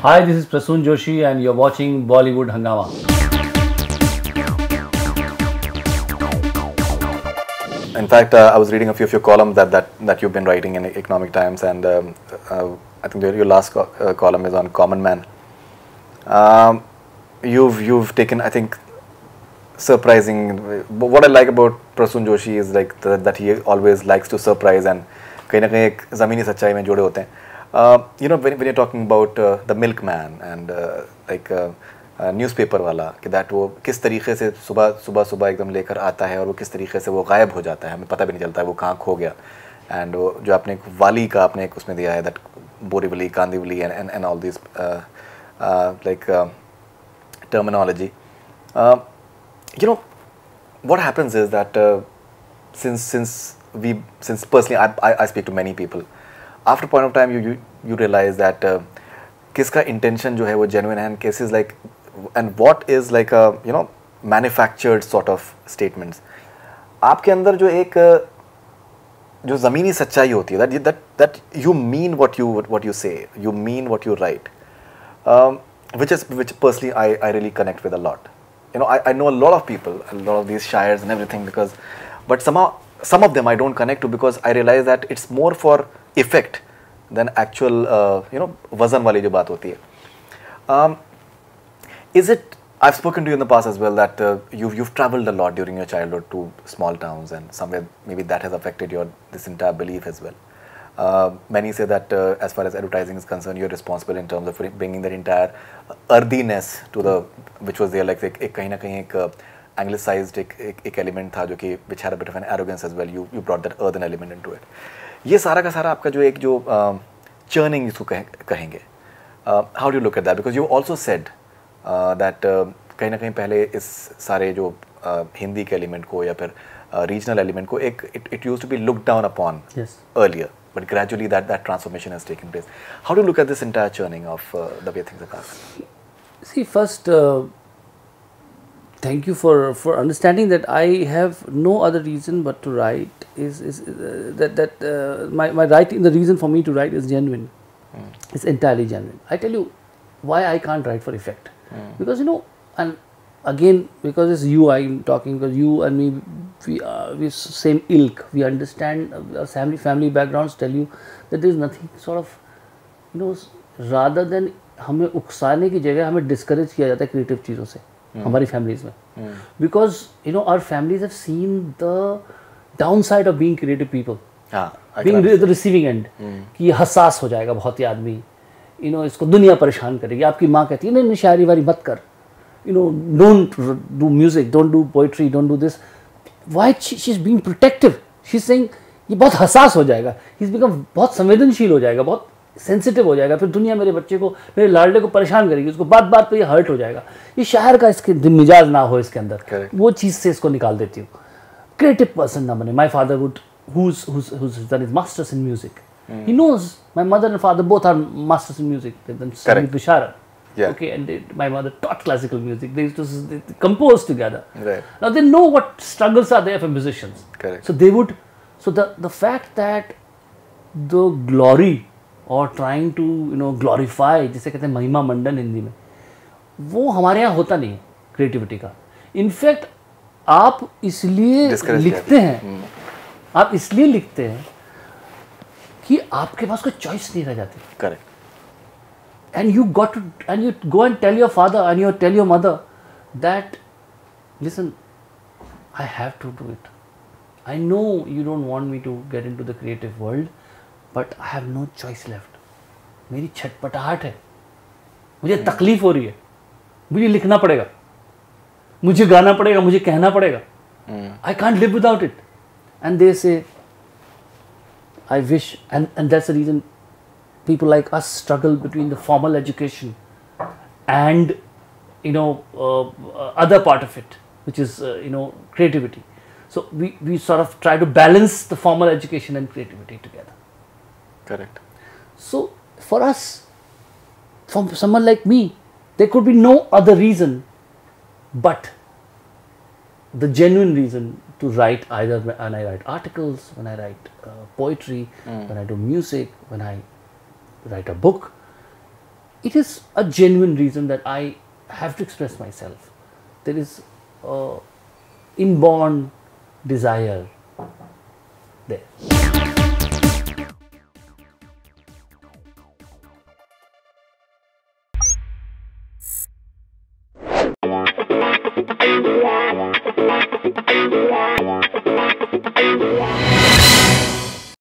Hi, this is Prasoon Joshi and you're watching Bollywood Hangama. In fact, I was reading a few of your columns that you've been writing in Economic Times, and I think your last column is on Common Man. You've taken, I think, surprising. What I like about Prasoon Joshi is like that he always likes to surprise and कहीं ना कहीं एक ज़मीनी सच्चाई में जुड़े होते हैं. You know, when you're talking about the milkman and like newspaper वाला, कि दैट वो किस तरीके से सुबह एकदम लेकर आता है और वो किस तरीके से वो गायब हो जाता है, हमें पता भी नहीं चलता है वो कहाँ खो गया. एंड वो जो आपने एक वाली का आपने एक उसमें दिया है, that Borivali, Kandivali and all this like terminology. You know, what happens is that since personally I speak to many people, after a point of time you realize that किसका intention जो है वो genuine है, and cases like, and what is like a you know manufactured sort of statements. आपके अंदर जो एक जो ज़मीनी सच्चाई होती है, that you mean what you say, you mean what you write, which personally I really connect with a lot. You know, I know a lot of people, a lot of these shires and everything, but somehow some of them I don't connect to, because I realize that it's more for effect than actual you know वज़न वाली जो बात होती है. Is it, I've spoken to you in the past as well, that you've traveled a lot during your childhood to small towns, and somewhere maybe that has affected this entire belief as well. Many say that as far as advertising is concerned, you're responsible in terms of bringing that entire earthiness to the, which was there, like एक कहीं ना कहीं एक anglicized एक element था जो कि which had a bit of an arrogance as well. You brought that earthen element into it. ये सारा का सारा आपका जो एक जो churning इसको कहेंगे. How do you look at that? Because you also said that कहीं ना कहीं पहले इस सारे जो हिंदी के element को या फिर regional element को एक it used to be looked down upon earlier, but gradually that transformation has taken place. How do you look at this entire churning of the way things are going? See, first, thank you for understanding that I have no other reason but to write. My writing, the reason for me to write is genuine. It's entirely genuine. I tell you why I can't write for effect. Because you know, and again, because it's you I'm talking, because you and me, we same ilk. We understand our family backgrounds tell you that there is nothing sort of, you know, rather than हमें उकसाने की जगह हमें discourage किया जाता है creative चीज़ों से हमारी फैमिलीज में, because you know our families have seen the downside of being creative people, being the receiving end, कि ये हसास हो जाएगा बहुत ही आदमी, यू नो इसको दुनिया परेशान करेगी. आपकी माँ कहती है नहीं शायरी वारी मत कर, you know, don't do music, don't do poetry, don't do this. Why she's being protective? She's saying ये बहुत हसास हो जाएगा, he's become बहुत संवेदनशील हो जाएगा, बहुत सेंसिटिव हो जाएगा, फिर दुनिया मेरे बच्चे को, मेरे लाडले को परेशान करेगी, उसको बात पे ये हर्ट हो जाएगा. ये शायर का इसके मिजाज ना हो इसके अंदर. Correct. वो चीज़ से इसको निकाल देती हूँ. क्रिएटिव पर्सन ना बने. My father would, who's done his masters in music. He knows. My mother and father both are masters in music. They've done Sangeet Visharad. Yeah. Okay, and my mother taught classical music. They used to compose together. Right. Now they know what struggles are there for musicians. Correct. So they would. So the fact that the glory or trying to glorify, जिसे कहते हैं महिमा मंडन हिंदी में, वो हमारे यहाँ होता नहीं है क्रिएटिविटी का. इनफैक्ट आप इसलिए लिखते हैं, आप इसलिए लिखते हैं कि आपके पास कोई चॉइस नहीं रह जाती. Correct. And you go and tell your father and you tell your mother that, listen, I have to do it. I know you don't want me to get into the creative world, but I have no choice left. मेरी छटपटाहट है, मुझे तकलीफ हो रही है, मुझे लिखना पड़ेगा, मुझे गाना पड़ेगा, मुझे कहना पड़ेगा. I can't live without it. And they say, I wish, and that's the reason people like us struggle between the formal education and other part of it, which is creativity. So we sort of try to balance the formal education and creativity together. Correct. So for us, for someone like me, there could be no other reason but the genuine reason to write, either when I write articles, when I write poetry, when I do music, when I write a book. it is a genuine reason that I have to express myself. There is inborn desire there.